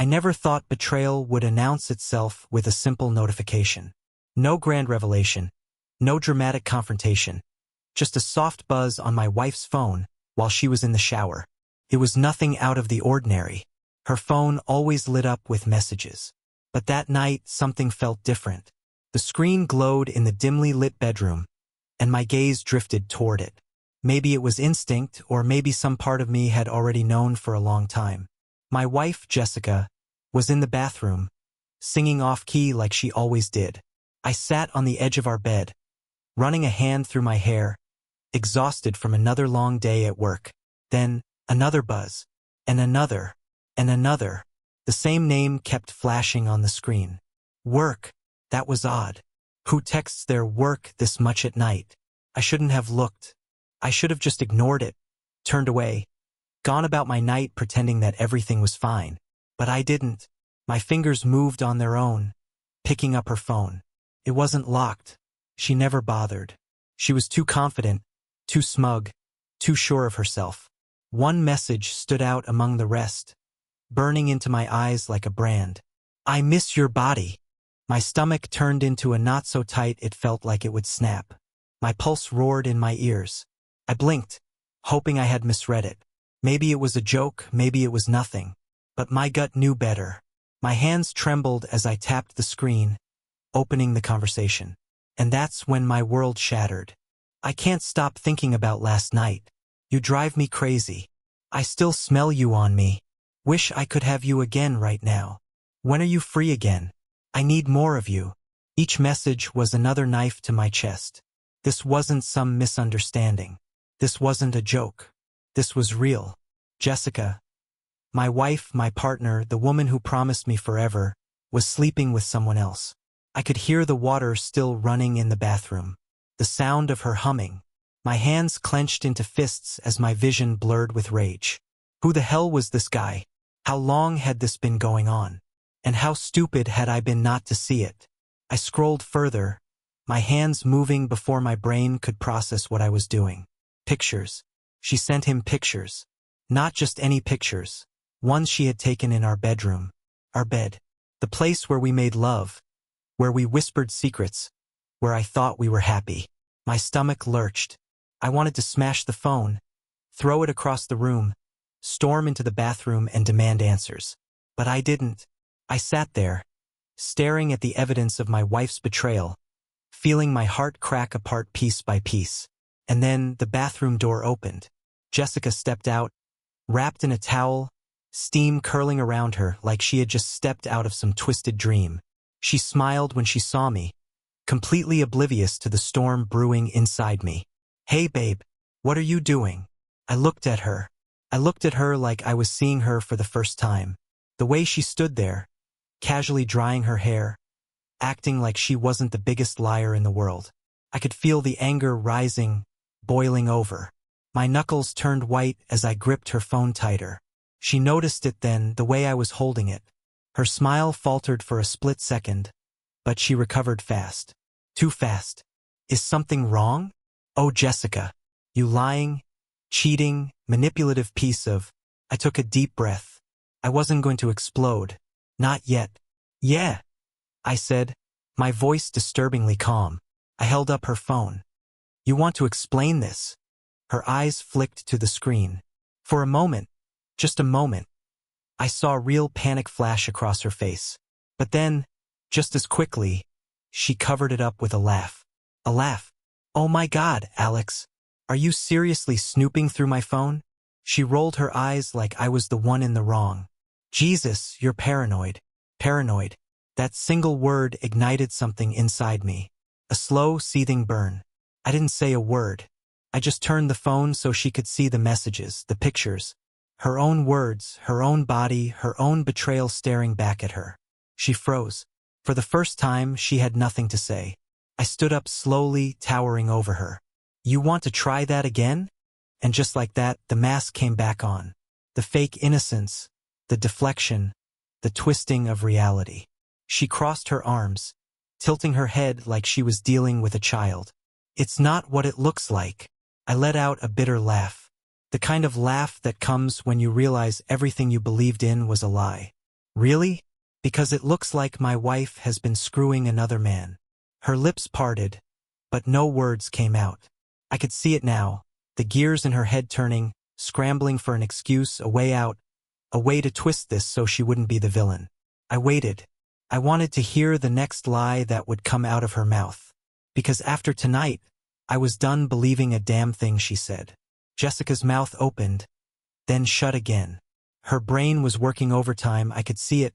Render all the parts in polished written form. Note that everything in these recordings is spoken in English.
I never thought betrayal would announce itself with a simple notification. No grand revelation, no dramatic confrontation, just a soft buzz on my wife's phone while she was in the shower. It was nothing out of the ordinary. Her phone always lit up with messages. But that night, something felt different. The screen glowed in the dimly lit bedroom, and my gaze drifted toward it. Maybe it was instinct, or maybe some part of me had already known for a long time. My wife, Jessica, was in the bathroom, singing off-key like she always did. I sat on the edge of our bed, running a hand through my hair, exhausted from another long day at work. Then, another buzz, and another, and another. The same name kept flashing on the screen. Work. That was odd. Who texts their work this much at night? I shouldn't have looked. I should have just ignored it, turned away, gone about my night pretending that everything was fine. But I didn't. My fingers moved on their own, picking up her phone. It wasn't locked. She never bothered. She was too confident, too smug, too sure of herself. One message stood out among the rest, burning into my eyes like a brand. I miss your body. My stomach turned into a knot so tight it felt like it would snap. My pulse roared in my ears. I blinked, hoping I had misread it. Maybe it was a joke, maybe it was nothing. But my gut knew better. My hands trembled as I tapped the screen, opening the conversation. And that's when my world shattered. I can't stop thinking about last night. You drive me crazy. I still smell you on me. Wish I could have you again right now. When are you free again? I need more of you. Each message was another knife to my chest. This wasn't some misunderstanding. This wasn't a joke. This was real. Jessica, my wife, my partner, the woman who promised me forever, was sleeping with someone else. I could hear the water still running in the bathroom. The sound of her humming. My hands clenched into fists as my vision blurred with rage. Who the hell was this guy? How long had this been going on? And how stupid had I been not to see it? I scrolled further, my hands moving before my brain could process what I was doing. Pictures. She sent him pictures. Not just any pictures. Ones she had taken in our bedroom. Our bed. The place where we made love. Where we whispered secrets. Where I thought we were happy. My stomach lurched. I wanted to smash the phone, throw it across the room, storm into the bathroom and demand answers. But I didn't. I sat there, staring at the evidence of my wife's betrayal, feeling my heart crack apart piece by piece. And then the bathroom door opened. Jessica stepped out, wrapped in a towel, steam curling around her like she had just stepped out of some twisted dream. She smiled when she saw me, completely oblivious to the storm brewing inside me. Hey babe, what are you doing? I looked at her. I looked at her like I was seeing her for the first time. The way she stood there, casually drying her hair, acting like she wasn't the biggest liar in the world. I could feel the anger rising, boiling over. My knuckles turned white as I gripped her phone tighter. She noticed it then, the way I was holding it. Her smile faltered for a split second, but she recovered fast. Too fast. Is something wrong? Oh, Jessica, you lying, cheating, manipulative piece of... I took a deep breath. I wasn't going to explode. Not yet. Yeah, I said, my voice disturbingly calm. I held up her phone. You want to explain this? Her eyes flicked to the screen. For a moment, just a moment, I saw real panic flash across her face. But then, just as quickly, she covered it up with a laugh. A laugh. Oh my God, Alex. Are you seriously snooping through my phone? She rolled her eyes like I was the one in the wrong. Jesus, you're paranoid. Paranoid. That single word ignited something inside me. A slow, seething burn. I didn't say a word. I just turned the phone so she could see the messages, the pictures. Her own words, her own body, her own betrayal staring back at her. She froze. For the first time, she had nothing to say. I stood up slowly, towering over her. You want to try that again? And just like that, the mask came back on. The fake innocence, the deflection, the twisting of reality. She crossed her arms, tilting her head like she was dealing with a child. It's not what it looks like. I let out a bitter laugh. The kind of laugh that comes when you realize everything you believed in was a lie. Really? Because it looks like my wife has been screwing another man. Her lips parted, but no words came out. I could see it now, the gears in her head turning, scrambling for an excuse, a way out, a way to twist this so she wouldn't be the villain. I waited. I wanted to hear the next lie that would come out of her mouth. Because after tonight, I was done believing a damn thing she said. Jessica's mouth opened, then shut again. Her brain was working overtime, I could see it,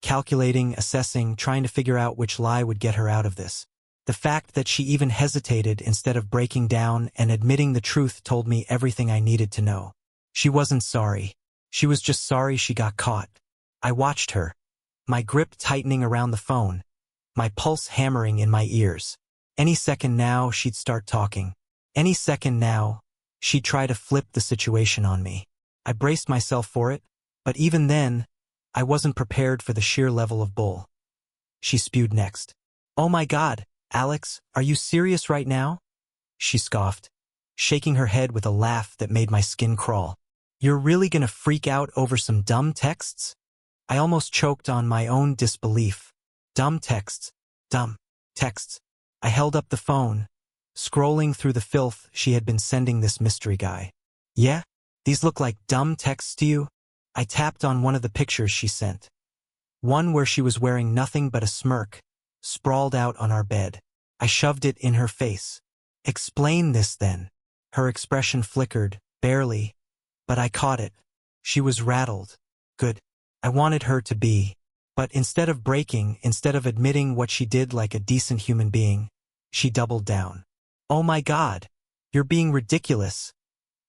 calculating, assessing, trying to figure out which lie would get her out of this. The fact that she even hesitated instead of breaking down and admitting the truth told me everything I needed to know. She wasn't sorry. She was just sorry she got caught. I watched her, my grip tightening around the phone, my pulse hammering in my ears. Any second now, she'd start talking. Any second now, she'd try to flip the situation on me. I braced myself for it, but even then, I wasn't prepared for the sheer level of bull. She spewed next. "Oh my God, Alex, are you serious right now?" She scoffed, shaking her head with a laugh that made my skin crawl. "You're really gonna freak out over some dumb texts?" I almost choked on my own disbelief. Dumb texts. Dumb texts. I held up the phone, scrolling through the filth she had been sending this mystery guy. "Yeah? These look like dumb texts to you?" I tapped on one of the pictures she sent. One where she was wearing nothing but a smirk, sprawled out on our bed. I shoved it in her face. "Explain this then." Her expression flickered, barely, but I caught it. She was rattled. Good. I wanted her to be. But instead of breaking, instead of admitting what she did like a decent human being, she doubled down. "Oh my God, you're being ridiculous,"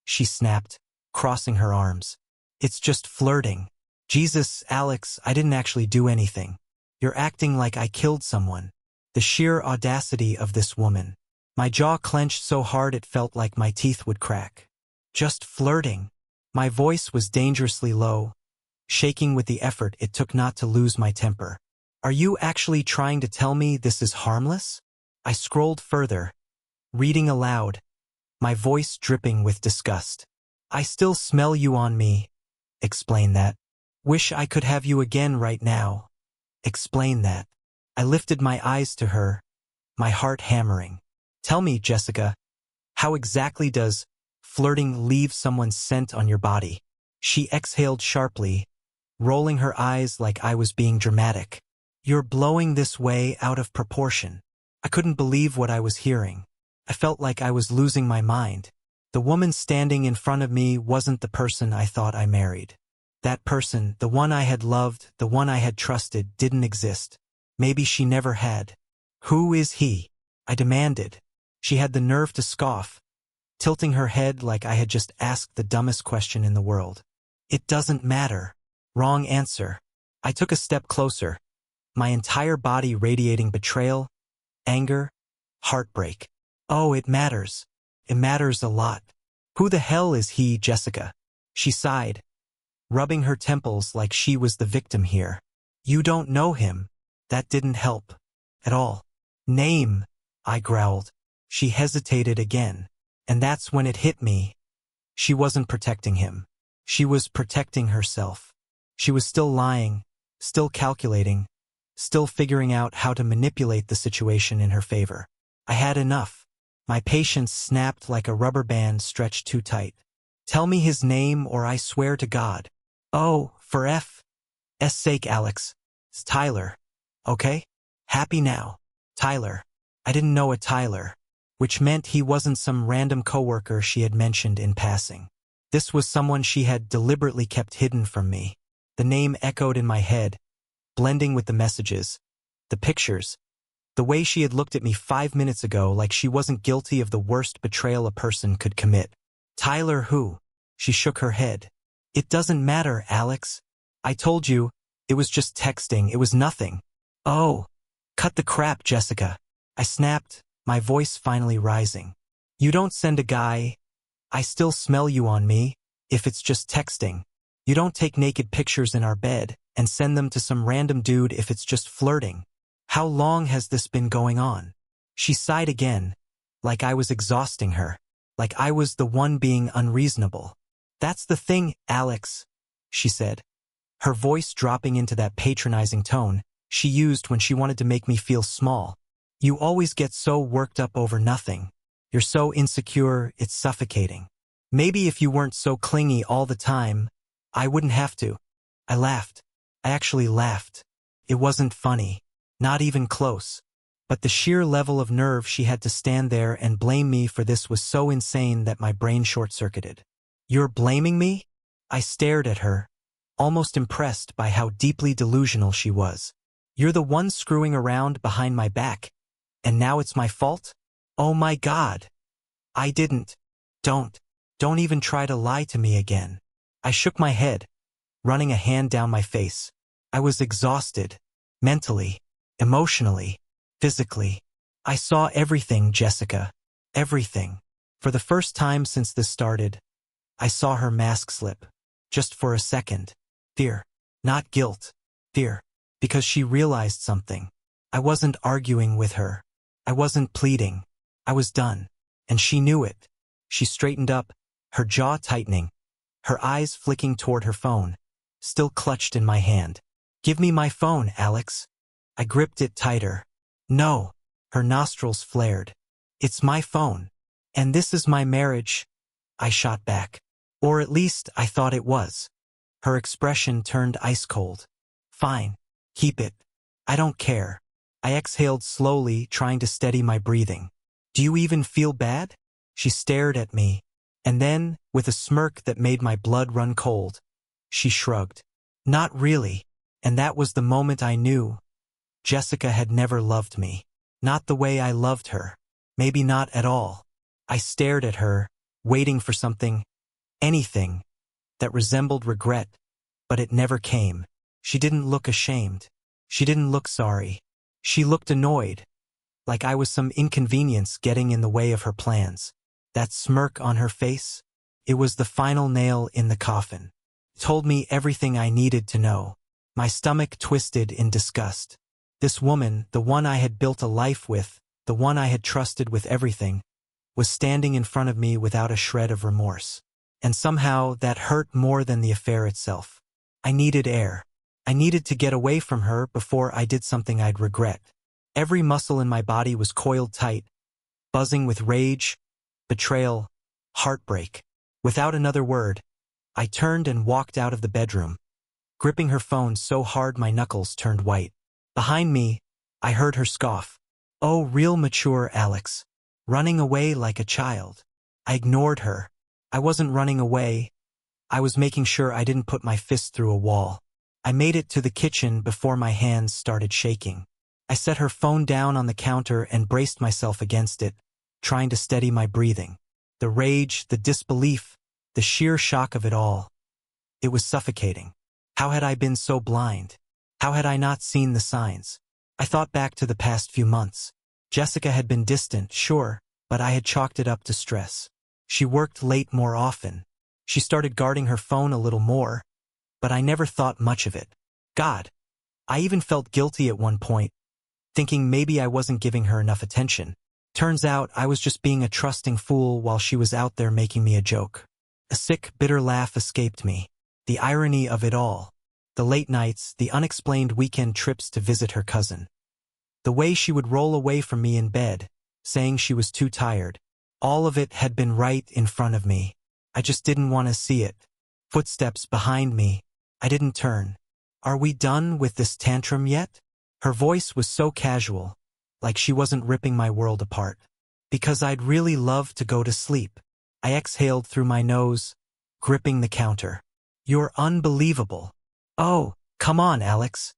she snapped, crossing her arms. "It's just flirting." "Jesus, Alex, I didn't actually do anything. You're acting like I killed someone." The sheer audacity of this woman. My jaw clenched so hard it felt like my teeth would crack. "Just flirting." My voice was dangerously low, shaking with the effort it took not to lose my temper. "Are you actually trying to tell me this is harmless?" I scrolled further, reading aloud, my voice dripping with disgust. "I still smell you on me." Explain that. "Wish I could have you again right now." Explain that. I lifted my eyes to her, my heart hammering. "Tell me, Jessica, how exactly does flirting leave someone's scent on your body?" She exhaled sharply, rolling her eyes like I was being dramatic. "You're blowing this way out of proportion." I couldn't believe what I was hearing. I felt like I was losing my mind. The woman standing in front of me wasn't the person I thought I married. That person, the one I had loved, the one I had trusted, didn't exist. Maybe she never had. "Who is he?" I demanded. She had the nerve to scoff, tilting her head like I had just asked the dumbest question in the world. "It doesn't matter." Wrong answer. I took a step closer, my entire body radiating betrayal, anger, heartbreak. "Oh, it matters. It matters a lot." "Who the hell is he, Jessica?" She sighed, rubbing her temples like she was the victim here. "You don't know him." That didn't help. At all. "Name," I growled. She hesitated again. And that's when it hit me. She wasn't protecting him. She was protecting herself. She was still lying, still calculating, still figuring out how to manipulate the situation in her favor. I had enough. My patience snapped like a rubber band stretched too tight. "Tell me his name or I swear to God." "Oh, for F's sake, Alex. It's Tyler. Okay? Happy now." Tyler. I didn't know a Tyler, which meant he wasn't some random coworker she had mentioned in passing. This was someone she had deliberately kept hidden from me. The name echoed in my head, blending with the messages, the pictures, the way she had looked at me 5 minutes ago like she wasn't guilty of the worst betrayal a person could commit. "Tyler who?" She shook her head. "It doesn't matter, Alex. I told you, it was just texting, it was nothing." "Oh, cut the crap, Jessica." I snapped, my voice finally rising. "You don't send a guy, 'I still smell you on me,' if it's just texting. You don't take naked pictures in our bed and send them to some random dude if it's just flirting. How long has this been going on?" She sighed again, like I was exhausting her, like I was the one being unreasonable. "That's the thing, Alex," she said, her voice dropping into that patronizing tone she used when she wanted to make me feel small. "You always get so worked up over nothing. You're so insecure, it's suffocating. Maybe if you weren't so clingy all the time, I wouldn't have to." I laughed. I actually laughed. It wasn't funny. Not even close. But the sheer level of nerve she had to stand there and blame me for this was so insane that my brain short-circuited. "You're blaming me?" I stared at her, almost impressed by how deeply delusional she was. "You're the one screwing around behind my back, and now it's my fault? Oh my God. I didn't. Don't even try to lie to me again." I shook my head, running a hand down my face. I was exhausted. Mentally, emotionally, physically. I saw everything, Jessica. Everything. For the first time since this started, I saw her mask slip. Just for a second. Fear. Not guilt. Fear. Because she realized something. I wasn't arguing with her. I wasn't pleading. I was done. And she knew it. She straightened up, her jaw tightening, her eyes flicking toward her phone, still clutched in my hand. "Give me my phone, Alex." I gripped it tighter. "No." Her nostrils flared. "It's my phone. And this is my marriage." I shot back. Or at least I thought it was. Her expression turned ice cold. "Fine. Keep it. I don't care." I exhaled slowly, trying to steady my breathing. "Do you even feel bad?" She stared at me, and then, with a smirk that made my blood run cold, she shrugged. "Not really." And that was the moment I knew Jessica had never loved me. Not the way I loved her. Maybe not at all. I stared at her, waiting for something, anything, that resembled regret, but it never came. She didn't look ashamed. She didn't look sorry. She looked annoyed, like I was some inconvenience getting in the way of her plans. That smirk on her face, it was the final nail in the coffin. It told me everything I needed to know. My stomach twisted in disgust. This woman, the one I had built a life with, the one I had trusted with everything, was standing in front of me without a shred of remorse. And somehow that hurt more than the affair itself. I needed air. I needed to get away from her before I did something I'd regret. Every muscle in my body was coiled tight, buzzing with rage, betrayal, heartbreak. Without another word, I turned and walked out of the bedroom, gripping her phone so hard my knuckles turned white. Behind me, I heard her scoff. "Oh, real mature, Alex. Running away like a child." I ignored her. I wasn't running away. I was making sure I didn't put my fist through a wall. I made it to the kitchen before my hands started shaking. I set her phone down on the counter and braced myself against it, trying to steady my breathing. The rage, the disbelief, the sheer shock of it all. It was suffocating. How had I been so blind? How had I not seen the signs? I thought back to the past few months. Jessica had been distant, sure, but I had chalked it up to stress. She worked late more often. She started guarding her phone a little more, but I never thought much of it. God, I even felt guilty at one point, thinking maybe I wasn't giving her enough attention. Turns out I was just being a trusting fool while she was out there making me a joke. A sick, bitter laugh escaped me. The irony of it all. The late nights, the unexplained weekend trips to visit her cousin. The way she would roll away from me in bed, saying she was too tired. All of it had been right in front of me. I just didn't want to see it. Footsteps behind me. I didn't turn. "Are we done with this tantrum yet?" Her voice was so casual, like she wasn't ripping my world apart. "Because I'd really love to go to sleep." I exhaled through my nose, gripping the counter. "You're unbelievable." "Oh, come on, Alex."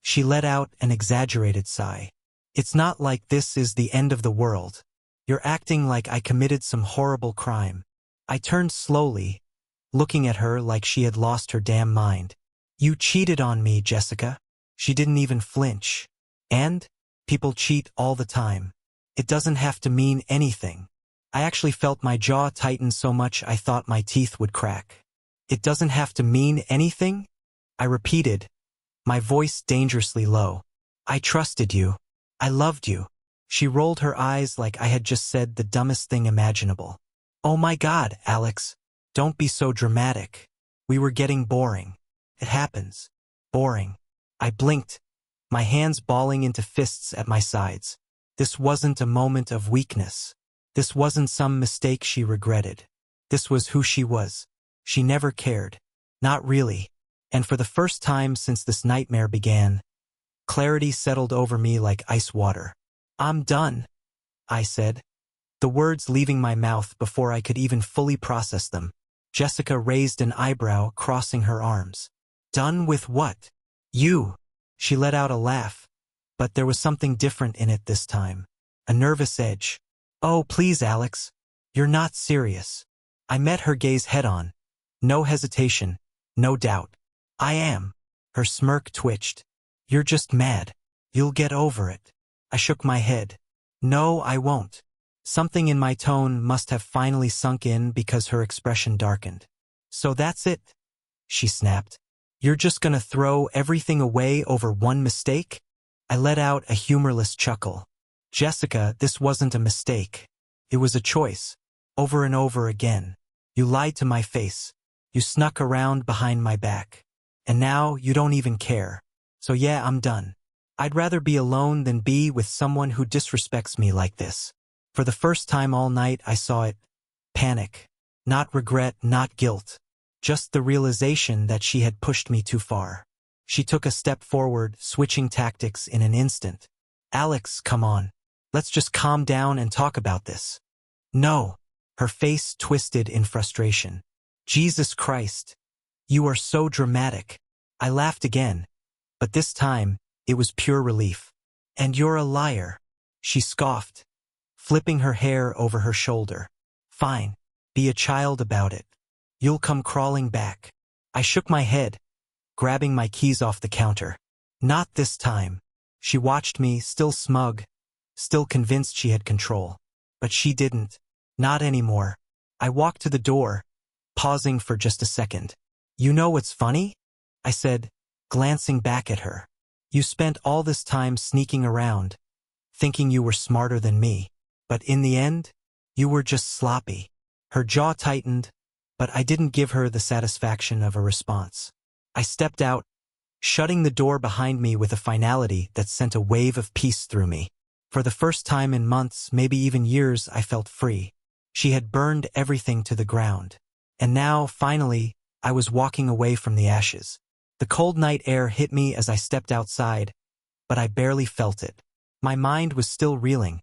She let out an exaggerated sigh. "It's not like this is the end of the world. You're acting like I committed some horrible crime." I turned slowly, looking at her like she had lost her damn mind. "You cheated on me, Jessica." She didn't even flinch. "And? People cheat all the time. It doesn't have to mean anything." I actually felt my jaw tighten so much I thought my teeth would crack. "It doesn't have to mean anything?" I repeated, my voice dangerously low. "I trusted you. I loved you." She rolled her eyes like I had just said the dumbest thing imaginable. "Oh my God, Alex. Don't be so dramatic. We were getting boring." It happens. Boring. I blinked, my hands balling into fists at my sides. This wasn't a moment of weakness. This wasn't some mistake she regretted. This was who she was. She never cared. Not really. And for the first time since this nightmare began, clarity settled over me like ice water. I'm done, I said, the words leaving my mouth before I could even fully process them. Jessica raised an eyebrow, crossing her arms. Done with what? You. She let out a laugh, but there was something different in it this time. A nervous edge. Oh, please, Alex. You're not serious. I met her gaze head-on. No hesitation, no doubt. I am. Her smirk twitched. You're just mad. You'll get over it. I shook my head. No, I won't. Something in my tone must have finally sunk in because her expression darkened. So that's it? She snapped. You're just gonna throw everything away over one mistake? I let out a humorless chuckle. Jessica, this wasn't a mistake. It was a choice. Over and over again. You lied to my face. You snuck around behind my back. And now you don't even care. So yeah, I'm done. I'd rather be alone than be with someone who disrespects me like this. For the first time all night I saw it. Panic. Not regret, not guilt. Just the realization that she had pushed me too far. She took a step forward, switching tactics in an instant. Alex, come on. Let's just calm down and talk about this. No. Her face twisted in frustration. Jesus Christ. You are so dramatic. I laughed again, but this time it was pure relief. And you're a liar. She scoffed, flipping her hair over her shoulder. Fine. Be a child about it. You'll come crawling back. I shook my head, grabbing my keys off the counter. Not this time. She watched me, still smug, still convinced she had control. But she didn't. Not anymore. I walked to the door, pausing for just a second. You know what's funny? I said, glancing back at her. You spent all this time sneaking around, thinking you were smarter than me. But in the end, you were just sloppy. Her jaw tightened, but I didn't give her the satisfaction of a response. I stepped out, shutting the door behind me with a finality that sent a wave of peace through me. For the first time in months, maybe even years, I felt free. She had burned everything to the ground. And now, finally, I was walking away from the ashes. The cold night air hit me as I stepped outside, but I barely felt it. My mind was still reeling,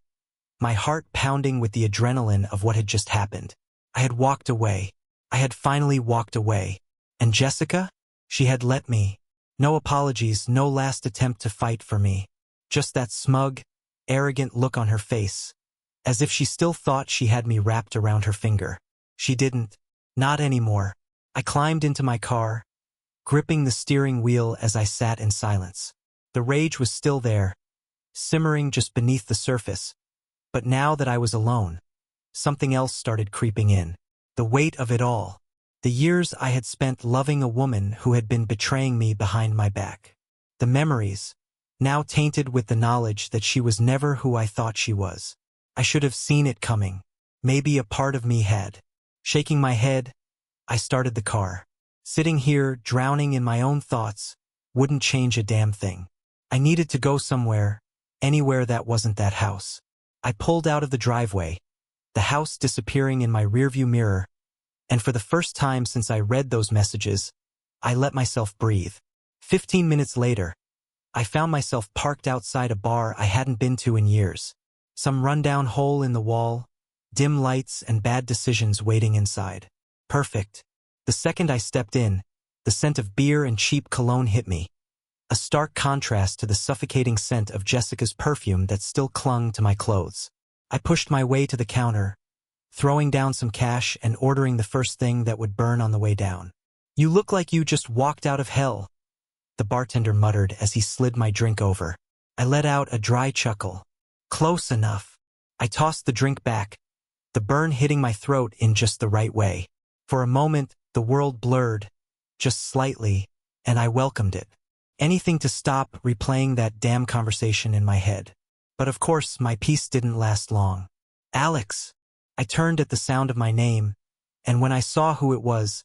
my heart pounding with the adrenaline of what had just happened. I had walked away. I had finally walked away. And Jessica? She had let me. No apologies, no last attempt to fight for me. Just that smug, arrogant look on her face, as if she still thought she had me wrapped around her finger. She didn't. Not anymore. I climbed into my car, gripping the steering wheel as I sat in silence. The rage was still there, simmering just beneath the surface. But now that I was alone, something else started creeping in. The weight of it all. The years I had spent loving a woman who had been betraying me behind my back. The memories, now tainted with the knowledge that she was never who I thought she was. I should have seen it coming. Maybe a part of me had. Shaking my head, I started the car. Sitting here, drowning in my own thoughts, wouldn't change a damn thing. I needed to go somewhere, anywhere that wasn't that house. I pulled out of the driveway, the house disappearing in my rearview mirror, and for the first time since I read those messages, I let myself breathe. 15 minutes later, I found myself parked outside a bar I hadn't been to in years. Some rundown hole in the wall, dim lights and bad decisions waiting inside. Perfect. The second I stepped in, the scent of beer and cheap cologne hit me. A stark contrast to the suffocating scent of Jessica's perfume that still clung to my clothes. I pushed my way to the counter, throwing down some cash and ordering the first thing that would burn on the way down. You look like you just walked out of hell, the bartender muttered as he slid my drink over. I let out a dry chuckle. Close enough. I tossed the drink back, the burn hitting my throat in just the right way. For a moment, the world blurred, just slightly, and I welcomed it. Anything to stop replaying that damn conversation in my head. But of course, my peace didn't last long. Alex! I turned at the sound of my name, and when I saw who it was,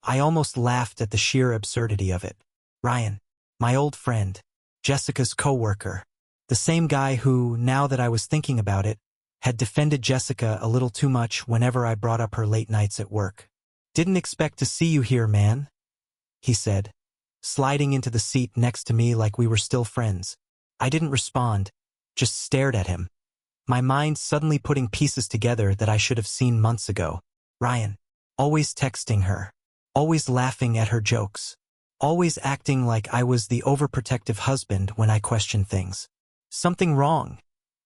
I almost laughed at the sheer absurdity of it. Ryan, my old friend, Jessica's co-worker, the same guy who, now that I was thinking about it, had defended Jessica a little too much whenever I brought up her late nights at work. "Didn't expect to see you here, man," he said, sliding into the seat next to me like we were still friends. I didn't respond, just stared at him, my mind suddenly putting pieces together that I should have seen months ago. Ryan, always texting her, always laughing at her jokes, always acting like I was the overprotective husband when I questioned things. "Something wrong?"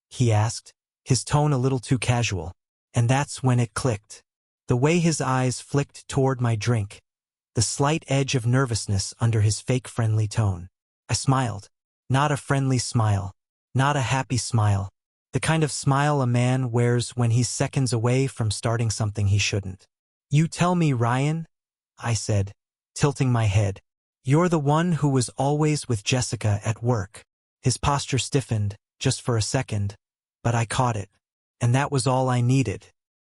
he asked, his tone a little too casual. And that's when it clicked. The way his eyes flicked toward my drink, the slight edge of nervousness under his fake friendly tone. I smiled. Not a friendly smile. Not a happy smile. The kind of smile a man wears when he's seconds away from starting something he shouldn't. "You tell me, Ryan," I said, tilting my head. "You're the one who was always with Jessica at work." His posture stiffened, just for a second, but I caught it. And that was all I needed.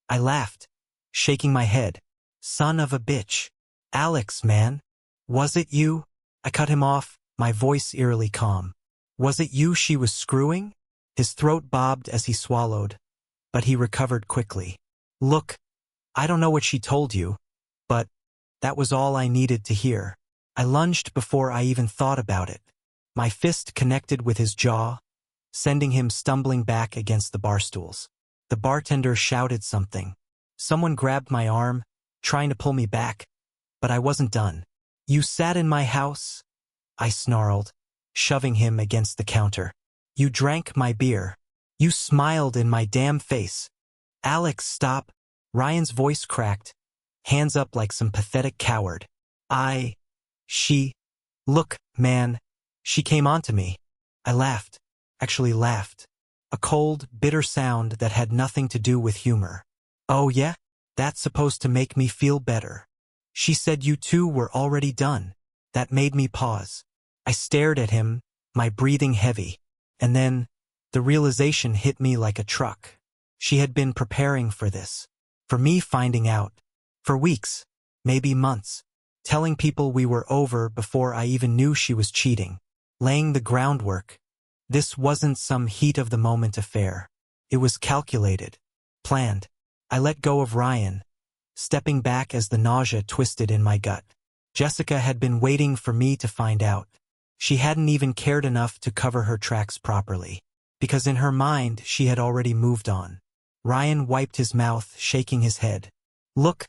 I laughed, shaking my head. "Son of a bitch. Alex, man. Was it you?" I cut him off, my voice eerily calm. "Was it you she was screwing?" His throat bobbed as he swallowed, but he recovered quickly. "Look, I don't know what she told you, but that was all I needed to hear." I lunged before I even thought about it. My fist connected with his jaw, sending him stumbling back against the bar stools. The bartender shouted something. Someone grabbed my arm, trying to pull me back, but I wasn't done. "You sat in my house?" I snarled, shoving him against the counter. "You drank my beer. You smiled in my damn face." "Alex, stop." Ryan's voice cracked, hands up like some pathetic coward. She, look, man, she came onto me." I laughed, actually laughed. A cold, bitter sound that had nothing to do with humor. "Oh yeah? That's supposed to make me feel better. She said you two were already done." That made me pause. I stared at him, my breathing heavy. And then, the realization hit me like a truck. She had been preparing for this. For me finding out. For weeks, maybe months. Telling people we were over before I even knew she was cheating. Laying the groundwork. This wasn't some heat-of-the-moment affair. It was calculated. Planned. I let go of Ryan, stepping back as the nausea twisted in my gut. Jessica had been waiting for me to find out. She hadn't even cared enough to cover her tracks properly, because in her mind she had already moved on. Ryan wiped his mouth, shaking his head. "Look,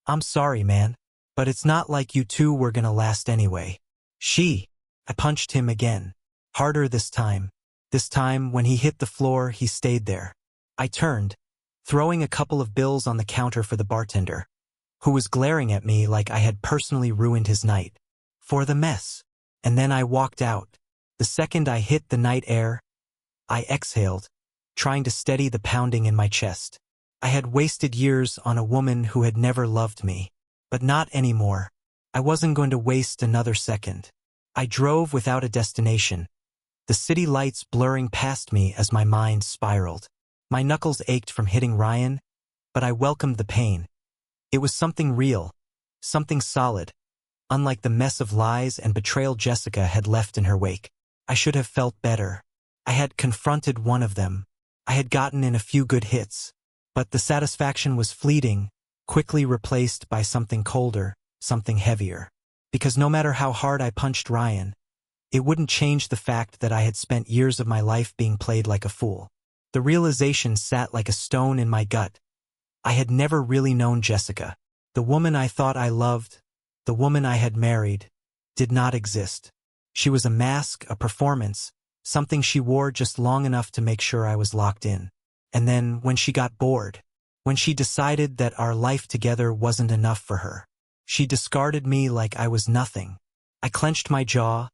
I'm sorry, man, but it's not like you two were gonna last anyway." I punched him again. Harder this time. This time, when he hit the floor, he stayed there. I turned, throwing a couple of bills on the counter for the bartender, who was glaring at me like I had personally ruined his night. For the mess. And then I walked out. The second I hit the night air, I exhaled, trying to steady the pounding in my chest. I had wasted years on a woman who had never loved me. But not anymore. I wasn't going to waste another second. I drove without a destination, the city lights blurring past me as my mind spiraled. My knuckles ached from hitting Ryan, but I welcomed the pain. It was something real, something solid, unlike the mess of lies and betrayal Jessica had left in her wake. I should have felt better. I had confronted one of them. I had gotten in a few good hits. But the satisfaction was fleeting, quickly replaced by something colder, something heavier. Because no matter how hard I punched Ryan, it wouldn't change the fact that I had spent years of my life being played like a fool. The realization sat like a stone in my gut. I had never really known Jessica. The woman I thought I loved, the woman I had married, did not exist. She was a mask, a performance, something she wore just long enough to make sure I was locked in. And then, when she got bored, when she decided that our life together wasn't enough for her, she discarded me like I was nothing. I clenched my jaw,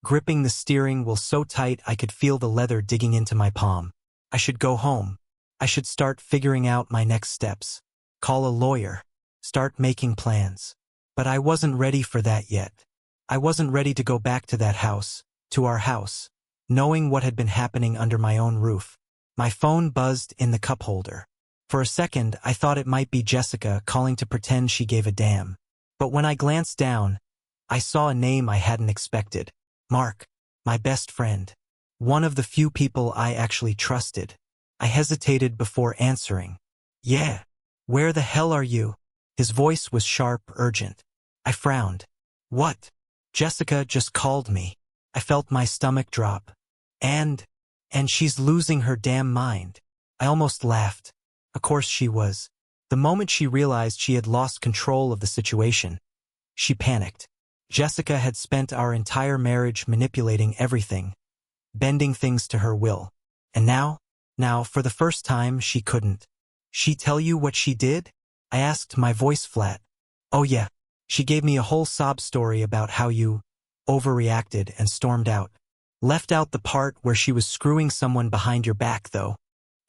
gripping the steering wheel so tight I could feel the leather digging into my palm. I should go home. I should start figuring out my next steps. Call a lawyer. Start making plans. But I wasn't ready for that yet. I wasn't ready to go back to that house, to our house, knowing what had been happening under my own roof. My phone buzzed in the cup holder. For a second, I thought it might be Jessica calling to pretend she gave a damn. But when I glanced down, I saw a name I hadn't expected. Mark, my best friend. One of the few people I actually trusted. I hesitated before answering. Yeah. Where the hell are you? His voice was sharp, urgent. I frowned. What? Jessica just called me. I felt my stomach drop. And she's losing her damn mind. I almost laughed. Of course she was. The moment she realized she had lost control of the situation, she panicked. Jessica had spent our entire marriage manipulating everything, bending things to her will. And now, for the first time, she couldn't. She tell you what she did? I asked, my voice flat. Oh yeah. She gave me a whole sob story about how you overreacted and stormed out. Left out the part where she was screwing someone behind your back, though.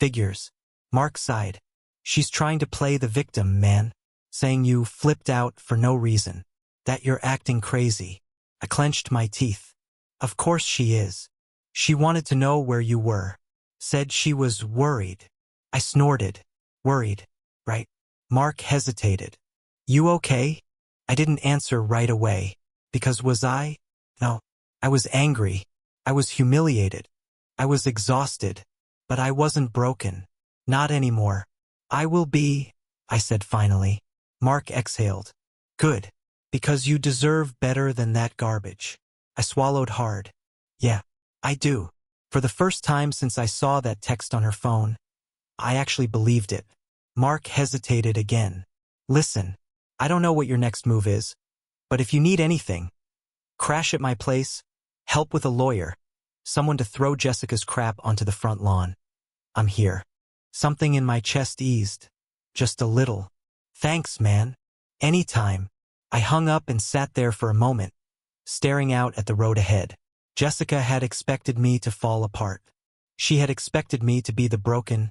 Figures. Mark sighed. She's trying to play the victim, man. Saying you flipped out for no reason. That you're acting crazy. I clenched my teeth. Of course she is. She wanted to know where you were. Said she was worried. I snorted. Worried, right? Mark hesitated. You okay? I didn't answer right away. Because was I? No. I was angry. I was humiliated. I was exhausted. But I wasn't broken. Not anymore. I will be, I said finally. Mark exhaled. Good. Because you deserve better than that garbage. I swallowed hard. Yeah, I do. For the first time since I saw that text on her phone, I actually believed it. Mark hesitated again. Listen, I don't know what your next move is, but if you need anything, crash at my place, help with a lawyer, someone to throw Jessica's crap onto the front lawn. I'm here. Something in my chest eased. Just a little. Thanks, man. Anytime. I hung up and sat there for a moment, staring out at the road ahead. Jessica had expected me to fall apart. She had expected me to be the broken,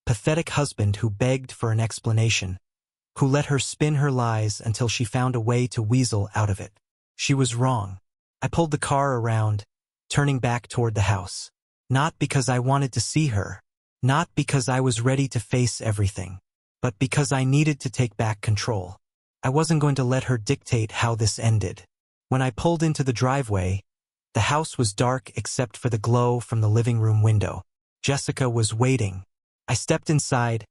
pathetic husband who begged for an explanation, who let her spin her lies until she found a way to weasel out of it. She was wrong. I pulled the car around, turning back toward the house. Not because I wanted to see her, not because I was ready to face everything, but because I needed to take back control. I wasn't going to let her dictate how this ended. When I pulled into the driveway, the house was dark except for the glow from the living room window. Jessica was waiting. I stepped inside,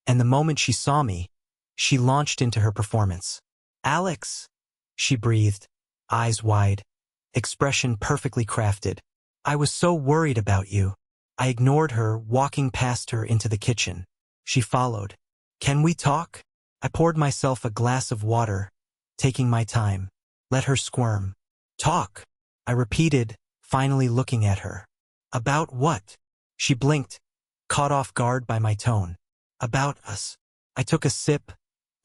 and the moment she saw me, she launched into her performance. Alex, she breathed, eyes wide, expression perfectly crafted. I was so worried about you. I ignored her, walking past her into the kitchen. She followed. Can we talk? I poured myself a glass of water, taking my time. Let her squirm. Talk, I repeated, finally looking at her. About what? She blinked, caught off guard by my tone. About us. I took a sip,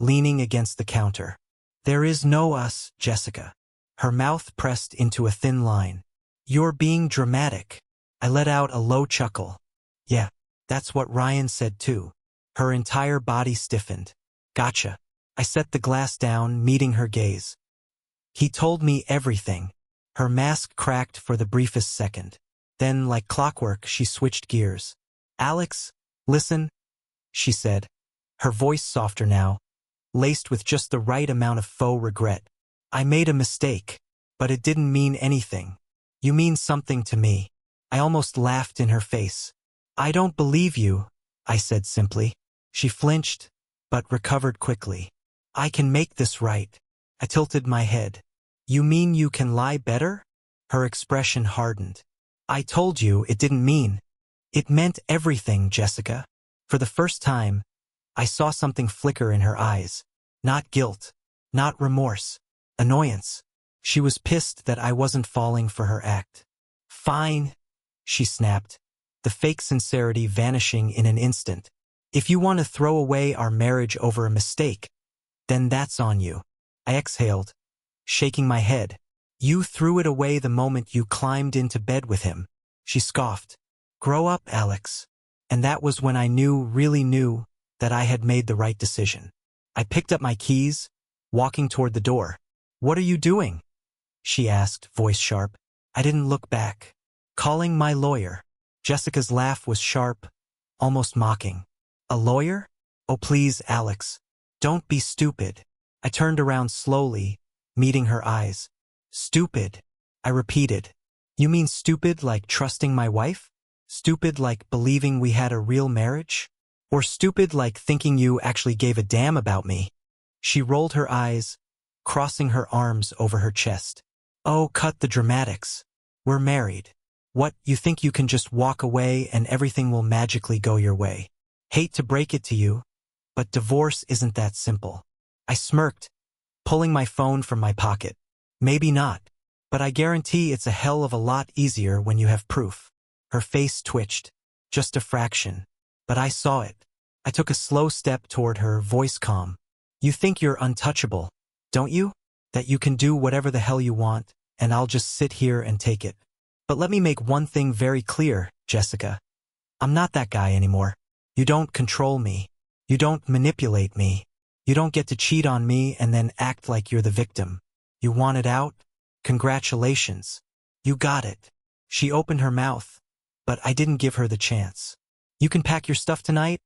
leaning against the counter. There is no us, Jessica. Her mouth pressed into a thin line. You're being dramatic. I let out a low chuckle. Yeah, that's what Ryan said too. Her entire body stiffened. Gotcha. I set the glass down, meeting her gaze. He told me everything. Her mask cracked for the briefest second. Then, like clockwork, she switched gears. Alex, listen, she said, her voice softer now, laced with just the right amount of faux regret. I made a mistake, but it didn't mean anything. You mean something to me. I almost laughed in her face. I don't believe you, I said simply. She flinched, but recovered quickly. I can make this right. I tilted my head. You mean you can lie better? Her expression hardened. I told you it didn't mean. It meant everything, Jessica. For the first time, I saw something flicker in her eyes. Not guilt, not remorse, annoyance. She was pissed that I wasn't falling for her act. Fine, she snapped, the fake sincerity vanishing in an instant. If you want to throw away our marriage over a mistake, then that's on you. I exhaled, shaking my head. You threw it away the moment you climbed into bed with him. She scoffed. Grow up, Alex. And that was when I really knew, that I had made the right decision. I picked up my keys, walking toward the door. What are you doing? She asked, voice sharp. I didn't look back. Calling my lawyer. Jessica's laugh was sharp, almost mocking. A lawyer? Oh please, Alex. Don't be stupid. I turned around slowly, meeting her eyes. Stupid, I repeated. You mean stupid like trusting my wife? Stupid like believing we had a real marriage? Or stupid like thinking you actually gave a damn about me? She rolled her eyes, crossing her arms over her chest. Oh, cut the dramatics. We're married. What, you think you can just walk away and everything will magically go your way? Hate to break it to you, but divorce isn't that simple. I smirked, pulling my phone from my pocket. Maybe not, but I guarantee it's a hell of a lot easier when you have proof. Her face twitched, just a fraction, but I saw it. I took a slow step toward her, voice calm. You think you're untouchable, don't you? That you can do whatever the hell you want, and I'll just sit here and take it. But let me make one thing very clear, Jessica. I'm not that guy anymore. You don't control me. You don't manipulate me. You don't get to cheat on me and then act like you're the victim. You want it out? Congratulations. You got it. She opened her mouth, but I didn't give her the chance. You can pack your stuff tonight,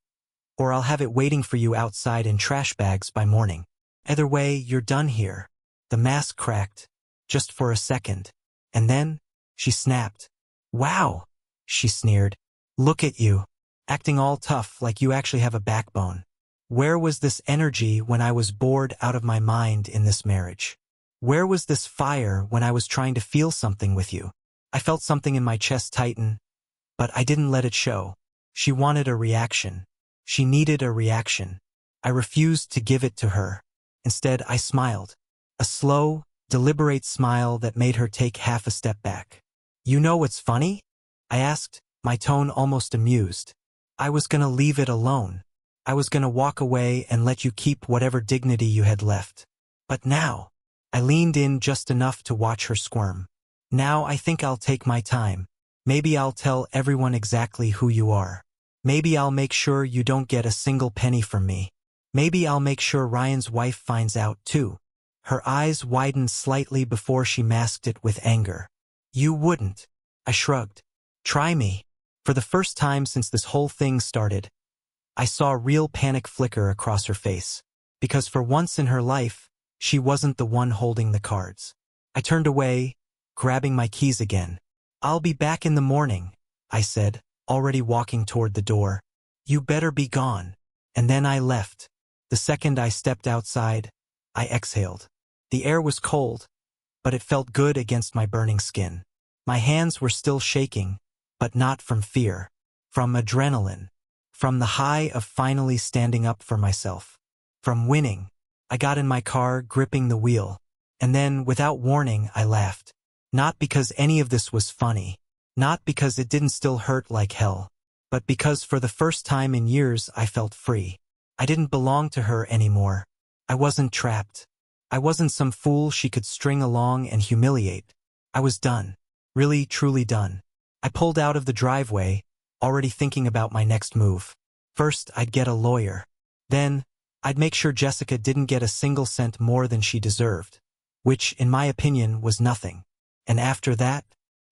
or I'll have it waiting for you outside in trash bags by morning. Either way, you're done here. The mask cracked, just for a second, and then she snapped. Wow, she sneered. Look at you, acting all tough like you actually have a backbone. Where was this energy when I was bored out of my mind in this marriage? Where was this fire when I was trying to feel something with you? I felt something in my chest tighten, but I didn't let it show. She wanted a reaction. She needed a reaction. I refused to give it to her. Instead, I smiled. A slow, deliberate smile that made her take half a step back. You know what's funny? I asked, my tone almost amused. I was gonna leave it alone. I was gonna walk away and let you keep whatever dignity you had left. But now, I leaned in just enough to watch her squirm. Now I think I'll take my time. Maybe I'll tell everyone exactly who you are. Maybe I'll make sure you don't get a single penny from me. Maybe I'll make sure Ryan's wife finds out too. Her eyes widened slightly before she masked it with anger. You wouldn't. I shrugged. Try me. For the first time since this whole thing started, I saw real panic flicker across her face. Because for once in her life, she wasn't the one holding the cards. I turned away, grabbing my keys again. I'll be back in the morning, I said, already walking toward the door. You better be gone. And then I left. The second I stepped outside, I exhaled. The air was cold, but it felt good against my burning skin. My hands were still shaking, but not from fear, from adrenaline, from the high of finally standing up for myself, from winning. I got in my car, gripping the wheel, and then, without warning, I laughed. Not because any of this was funny, not because it didn't still hurt like hell, but because for the first time in years I felt free. I didn't belong to her anymore. I wasn't trapped. I wasn't some fool she could string along and humiliate. I was done. Really, truly done. I pulled out of the driveway, already thinking about my next move. First, I'd get a lawyer. Then, I'd make sure Jessica didn't get a single cent more than she deserved, which, in my opinion, was nothing. And after that,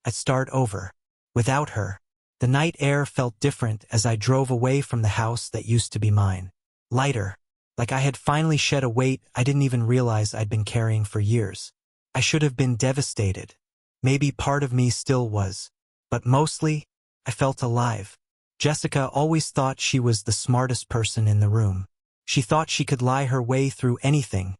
I'd start over. Without her. The night air felt different as I drove away from the house that used to be mine. Lighter. Like I had finally shed a weight I didn't even realize I'd been carrying for years. I should have been devastated. Maybe part of me still was. But mostly, I felt alive. Jessica always thought she was the smartest person in the room. She thought she could lie her way through anything,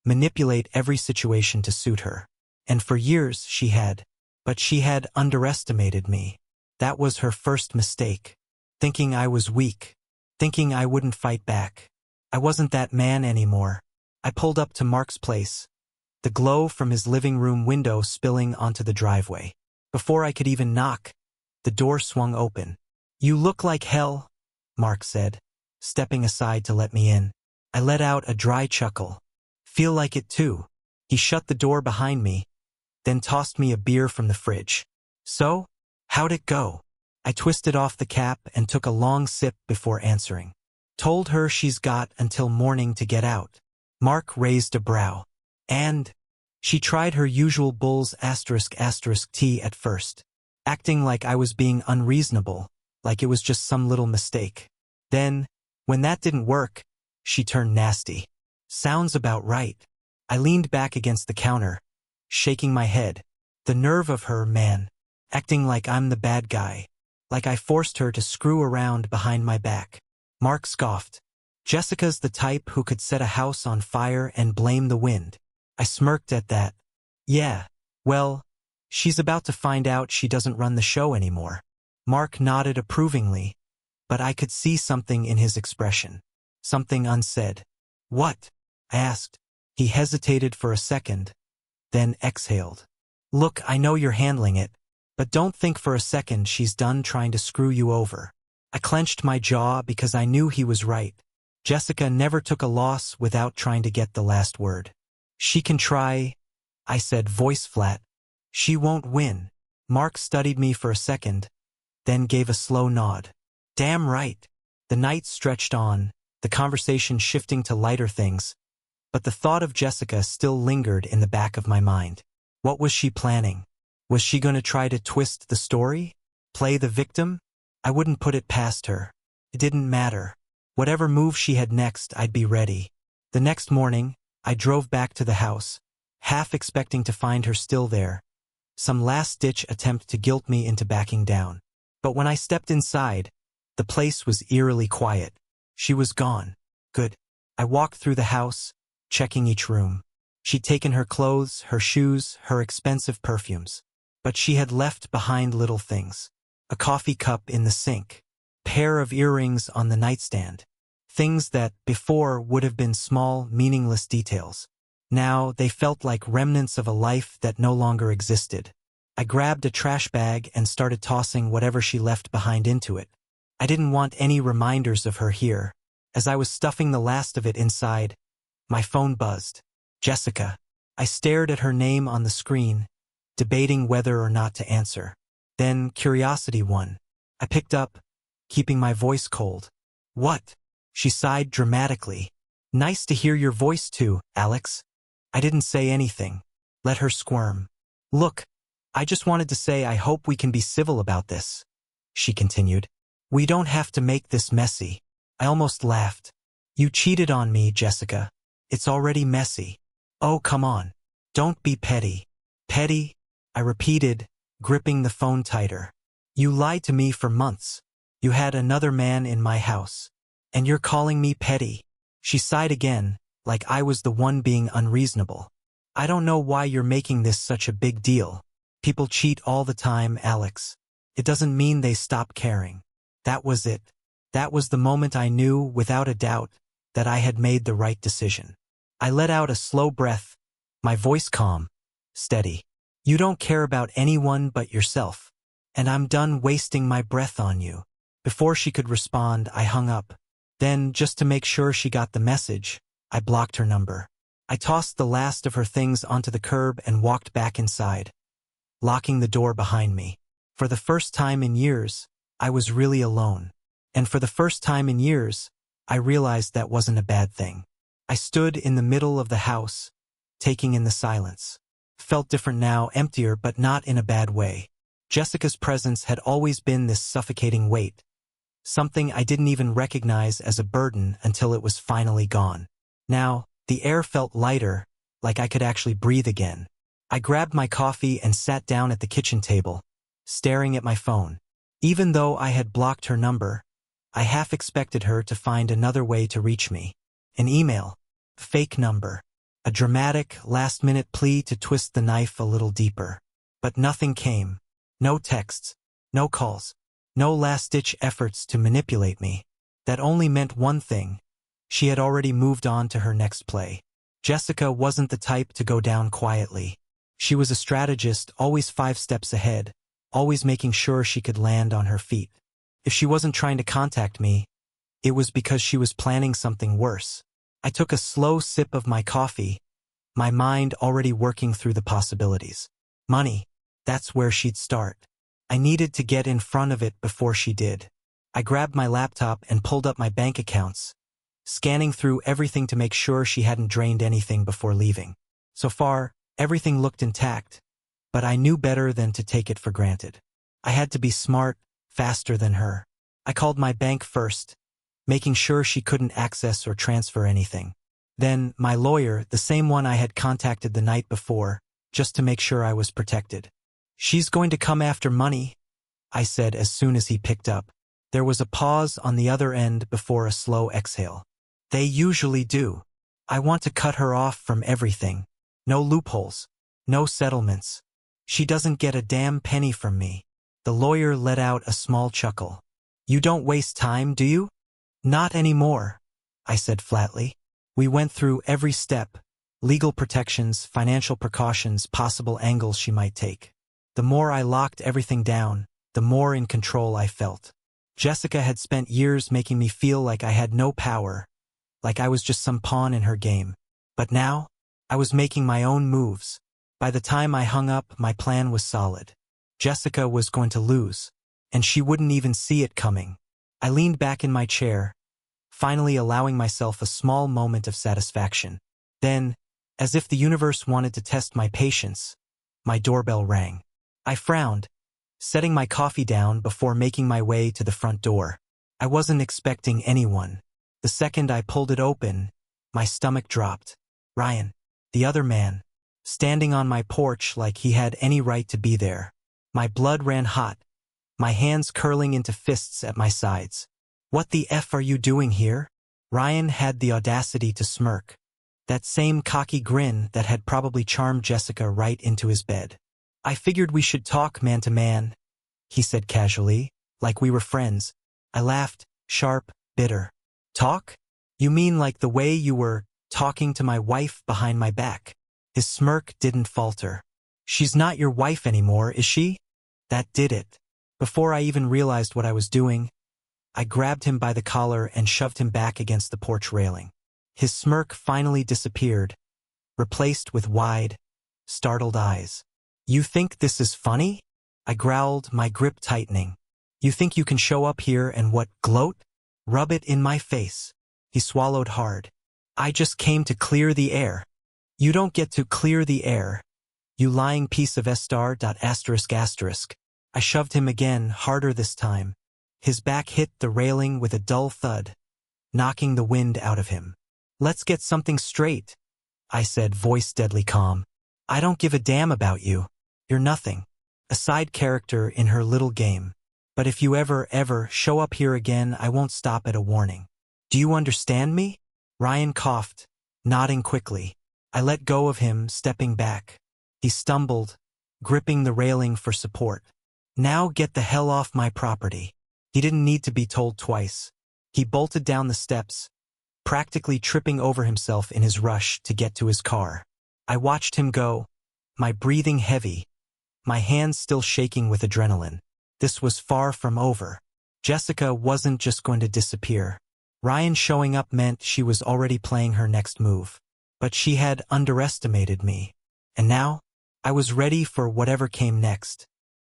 manipulate every situation to suit her. And for years she had. But she had underestimated me. That was her first mistake. Thinking I was weak. Thinking I wouldn't fight back. I wasn't that man anymore. I pulled up to Mark's place, the glow from his living room window spilling onto the driveway. Before I could even knock, the door swung open. You look like hell, Mark said, stepping aside to let me in. I let out a dry chuckle. Feel like it too. He shut the door behind me, then tossed me a beer from the fridge. So, how'd it go? I twisted off the cap and took a long sip before answering. Told her she's got until morning to get out. Mark raised a brow. And she tried her usual bulls *** tea at first, acting like I was being unreasonable, like it was just some little mistake. Then, when that didn't work, she turned nasty. Sounds about right. I leaned back against the counter, shaking my head. The nerve of her, man. Acting like I'm the bad guy. Like I forced her to screw around behind my back. Mark scoffed. Jessica's the type who could set a house on fire and blame the wind. I smirked at that. Yeah, well, she's about to find out she doesn't run the show anymore. Mark nodded approvingly, but I could see something in his expression. Something unsaid. What? I asked. He hesitated for a second, then exhaled. Look, I know you're handling it, but don't think for a second she's done trying to screw you over. I clenched my jaw because I knew he was right. Jessica never took a loss without trying to get the last word. She can try, I said, voice flat. She won't win. Mark studied me for a second, then gave a slow nod. Damn right. The night stretched on, the conversation shifting to lighter things, but the thought of Jessica still lingered in the back of my mind. What was she planning? Was she going to try to twist the story? Play the victim? I wouldn't put it past her. It didn't matter. Whatever move she had next, I'd be ready. The next morning, I drove back to the house, half expecting to find her still there. Some last-ditch attempt to guilt me into backing down. But when I stepped inside, the place was eerily quiet. She was gone. Good. I walked through the house, checking each room. She'd taken her clothes, her shoes, her expensive perfumes. But she had left behind little things. A coffee cup in the sink. Pair of earrings on the nightstand. Things that, before, would have been small, meaningless details. Now, they felt like remnants of a life that no longer existed. I grabbed a trash bag and started tossing whatever she left behind into it. I didn't want any reminders of her here. As I was stuffing the last of it inside, my phone buzzed. Jessica. I stared at her name on the screen, debating whether or not to answer. Then curiosity won. I picked up, keeping my voice cold. What? She sighed dramatically. Nice to hear your voice too, Alex. I didn't say anything. Let her squirm. Look, I just wanted to say I hope we can be civil about this, she continued. We don't have to make this messy. I almost laughed. You cheated on me, Jessica. It's already messy. Oh, come on. Don't be petty. Petty? I repeated, gripping the phone tighter. You lied to me for months. You had another man in my house. And you're calling me petty. She sighed again, like I was the one being unreasonable. I don't know why you're making this such a big deal. People cheat all the time, Alex. It doesn't mean they stop caring. That was it. That was the moment I knew, without a doubt, that I had made the right decision. I let out a slow breath, my voice calm, steady. You don't care about anyone but yourself. And I'm done wasting my breath on you. Before she could respond, I hung up. Then, just to make sure she got the message, I blocked her number. I tossed the last of her things onto the curb and walked back inside, locking the door behind me. For the first time in years, I was really alone. And for the first time in years, I realized that wasn't a bad thing. I stood in the middle of the house, taking in the silence. Felt different now, emptier, but not in a bad way. Jessica's presence had always been this suffocating weight, something I didn't even recognize as a burden until it was finally gone. Now, the air felt lighter, like I could actually breathe again. I grabbed my coffee and sat down at the kitchen table, staring at my phone. Even though I had blocked her number, I half expected her to find another way to reach me. An email, a fake number, a dramatic, last-minute plea to twist the knife a little deeper. But nothing came. No texts, no calls, no last-ditch efforts to manipulate me. That only meant one thing. She had already moved on to her next play. Jessica wasn't the type to go down quietly. She was a strategist, always 5 steps ahead, always making sure she could land on her feet. If she wasn't trying to contact me, it was because she was planning something worse. I took a slow sip of my coffee, my mind already working through the possibilities. Money. That's where she'd start. I needed to get in front of it before she did. I grabbed my laptop and pulled up my bank accounts, scanning through everything to make sure she hadn't drained anything before leaving. So far, everything looked intact, but I knew better than to take it for granted. I had to be smart, faster than her. I called my bank first, making sure she couldn't access or transfer anything. Then, my lawyer, the same one I had contacted the night before, just to make sure I was protected. "She's going to come after money," I said as soon as he picked up. There was a pause on the other end before a slow exhale. "They usually do. I want to cut her off from everything. No loopholes. No settlements. She doesn't get a damn penny from me." The lawyer let out a small chuckle. "You don't waste time, do you?" "Not anymore," I said flatly. We went through every step, legal protections, financial precautions, possible angles she might take. The more I locked everything down, the more in control I felt. Jessica had spent years making me feel like I had no power, like I was just some pawn in her game. But now, I was making my own moves. By the time I hung up, my plan was solid. Jessica was going to lose, and she wouldn't even see it coming. I leaned back in my chair, finally allowing myself a small moment of satisfaction. Then, as if the universe wanted to test my patience, my doorbell rang. I frowned, setting my coffee down before making my way to the front door. I wasn't expecting anyone. The second I pulled it open, my stomach dropped. Ryan, the other man, standing on my porch like he had any right to be there. My blood ran hot, my hands curling into fists at my sides. "What the F are you doing here?" Ryan had the audacity to smirk, that same cocky grin that had probably charmed Jessica right into his bed. "I figured we should talk man to man," he said casually, like we were friends. I laughed, sharp, bitter. "Talk? You mean like the way you were talking to my wife behind my back?" His smirk didn't falter. "She's not your wife anymore, is she?" That did it. Before I even realized what I was doing, I grabbed him by the collar and shoved him back against the porch railing. His smirk finally disappeared, replaced with wide, startled eyes. "You think this is funny?" I growled, my grip tightening. "You think you can show up here and what, gloat? Rub it in my face." He swallowed hard. "I just came to clear the air." "You don't get to clear the air, you lying piece of star. ****. I shoved him again, harder this time. His back hit the railing with a dull thud, knocking the wind out of him. "Let's get something straight," I said, voice deadly calm. "I don't give a damn about you. You're nothing. A side character in her little game. But if you ever show up here again, I won't stop at a warning. Do you understand me?" Ryan coughed, nodding quickly. I let go of him, stepping back. He stumbled, gripping the railing for support. "Now get the hell off my property." He didn't need to be told twice. He bolted down the steps, practically tripping over himself in his rush to get to his car. I watched him go, my breathing heavy, my hands still shaking with adrenaline. This was far from over. Jessica wasn't just going to disappear. Ryan showing up meant she was already playing her next move. But she had underestimated me. And now, I was ready for whatever came next.